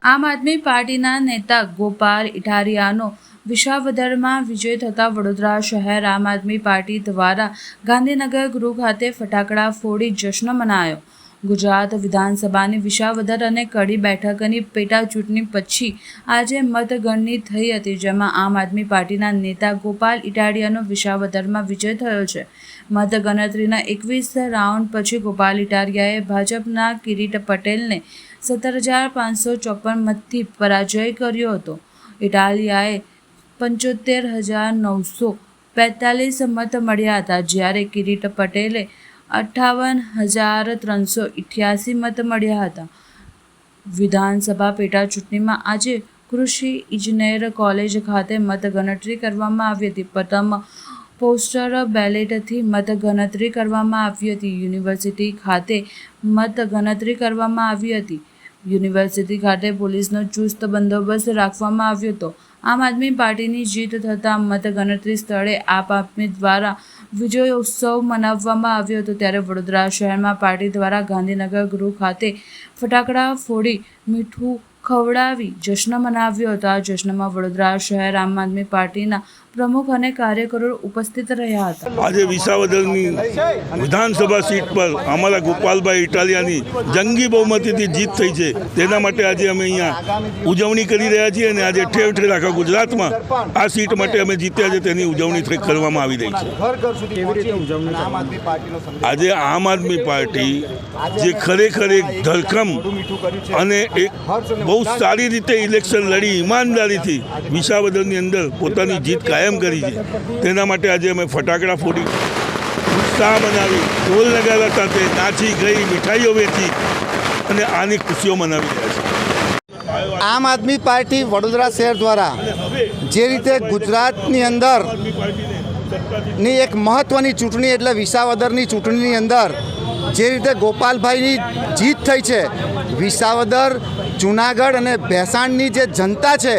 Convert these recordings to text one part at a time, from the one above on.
આમ આદમી પાર્ટીના નેતા ગોપાલ ઇટારિયાનો વિસાવદરમાં વિજય થતાં વડોદરા શહેર આમ આદમી પાર્ટી દ્વારા ગાંધીનગર ગૃહ ખાતે ફટાકડા ફોડી જશ્ન મનાયો। ગુજરાત વિધાનસભાની વિસાવદર અને કડી બેઠકની પેટા ચૂંટણી પછી આજે મતગણતરી થઈ હતી, જેમાં આમ આદમી પાર્ટીના નેતા ગોપાલ ઇટારિયાનો વિસાવદરમાં વિજય થયો છે। મતગણતરીના 21 રાઉન્ડ પછી ગોપાલ ઇટારિયાએ ભાજપના કિરીટ પટેલને 17,554 મતથી પરાજય કર્યો હતો। ઇટાલિયાએ 75,945 મત મળ્યા હતા, જ્યારે કિરીટ પટેલે 58,388 મત મળ્યા હતા। વિધાનસભા પેટા ચૂંટણીમાં આજે કૃષિ ઇજનેર કોલેજ ખાતે મતગણતરી કરવામાં આવી હતી। પ્રથમ પોસ્ટલ બેલેટથી મતગણતરી કરવામાં આવી હતી। યુનિવર્સિટી ખાતે મતગણતરી કરવામાં આવી હતી। યુનિવર્સિટી ખાતે પોલીસનો ચુસ્ત બંદોબસ્ત રાખવામાં આવ્યો હતો। આમ આદમી પાર્ટીની જીત થતાં મતગણતરી સ્થળે આપ આદમી દ્વારા વિજયોત્સવ મનાવવામાં આવ્યો હતો, ત્યારે વડોદરા શહેરમાં પાર્ટી દ્વારા ગાંધીનગર ગૃહ ખાતે ફટાકડા ફોડી મીઠું ખવડાવી જશ્ન મનાવ્યો હતો। આ જશ્નમાં વડોદરા શહેર આમ આદમી પાર્ટીના પ્રમુખ અને કાર્યકરો ઉપસ્થિત રહ્યા હતા। આજે વિસાવદરની વિધાનસભા સીટ પર અમારા ગોપાલભાઈ ઇટાલિયાની જંગી બહુમતીથી જીત થઈ છે, તેના માટે આજે અમે અહીંયા ઉજવણી કરી રહ્યા છીએ અને આજે ઠેર ઠેર આખા ગુજરાતમાં આ સીટ માટે અમે જીત્યા છે તેની ઉજવણી કરવામાં આવી રહી છે। આજે આમ આદમી પાર્ટી જે ખરેખર એક ધરખમ અને એક બહુ સારી રીતે ઇલેક્શન લડી ઈમાનદારીથી વિસાવદરની અંદર પોતાની જીત કાયમ કરી છે, તેના માટે આજે અમે ફટાકડા ફોડી ઉત્સાહ બનાવી ઢોલ નગારા સાથે નાચી ગઈ મીઠાઈઓ વેચી અને આની ખુશીઓ મનાવી રહ્યા છે। આમ આદમી પાર્ટી વડોદરા શહેર દ્વારા જે રીતે ગુજરાતની અંદર ની એક મહત્ત્વની ચૂંટણી એટલે વિસાવદરની ચૂંટણીની અંદર જે રીતે ગોપાલભાઈની જીત થઈ છે, વિસાવદર જૂનાગઢ અને ભેસાણની જે જનતા છે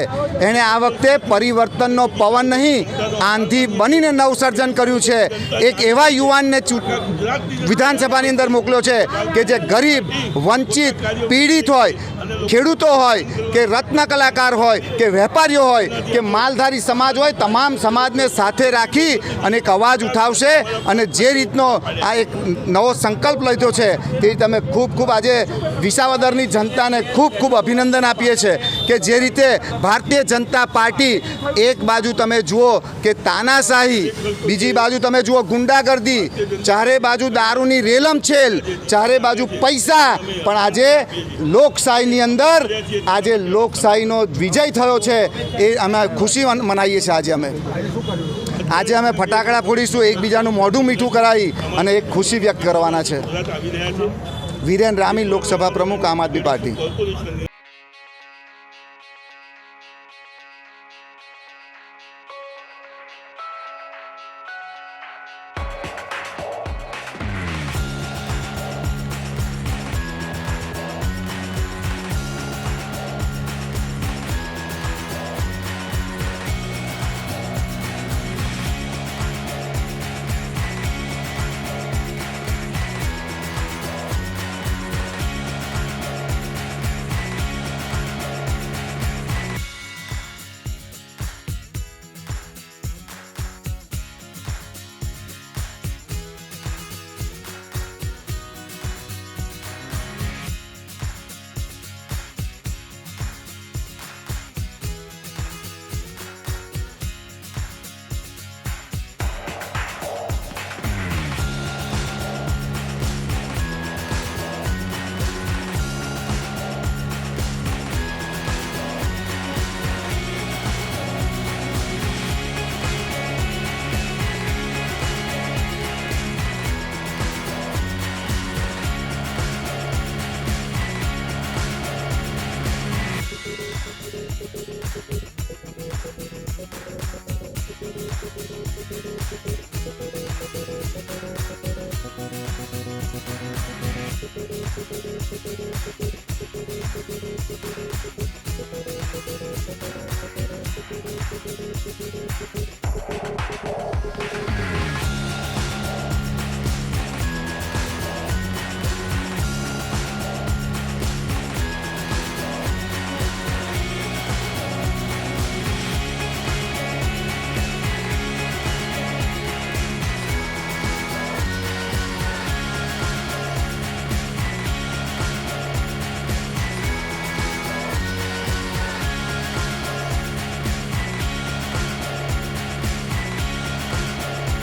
એણે આ વખતે પરિવર્તનનો પવન નહીં આંધી બનીને નવસર્જન કર્યું છે। એક એવા યુવાનને વિધાનસભાની અંદર મોકલ્યો છે કે જે ગરીબ, વંચિત, પીડિત હોય, ખેડૂતો હોય કે રત્ન કલાકાર હોય કે વેપારીઓ હોય કે માલધારી સમાજ હોય, તમામ સમાજને સાથે રાખી અને એક અવાજ ઉઠાવશે અને જે રીતનો આ એક નવો સંકલ્પ લીધો છે તે રીતે અમે ખૂબ ખૂબ આજે વિસાવદરની જનતાને ખૂબ ખૂબ અભિનંદન આપીએ છીએ કે જે રીતે ભારતીય જનતા પાર્ટી એક બાજુ તમે જુઓ કે તાનાશાહી, બીજી બાજુ તમે જુઓ ગુંડાગર્દી, ચારે બાજુ દારૂની રેલમછેલ, ચારે બાજુ પૈસા, પણ આજે લોકશાહીની અંદર આજે લોકશાહીનો વિજય થયો છે એ અમે ખુશી મનાવીએ છીએ। આજે અમે ફટાકડા ફોડીશું, એકબીજાનું મોઢું મીઠું કરાવી અને એક ખુશી વ્યક્ત કરવાના છે। વિરેન રામી, લોકસભા પ્રમુખ, આમ આદમી પાર્ટી।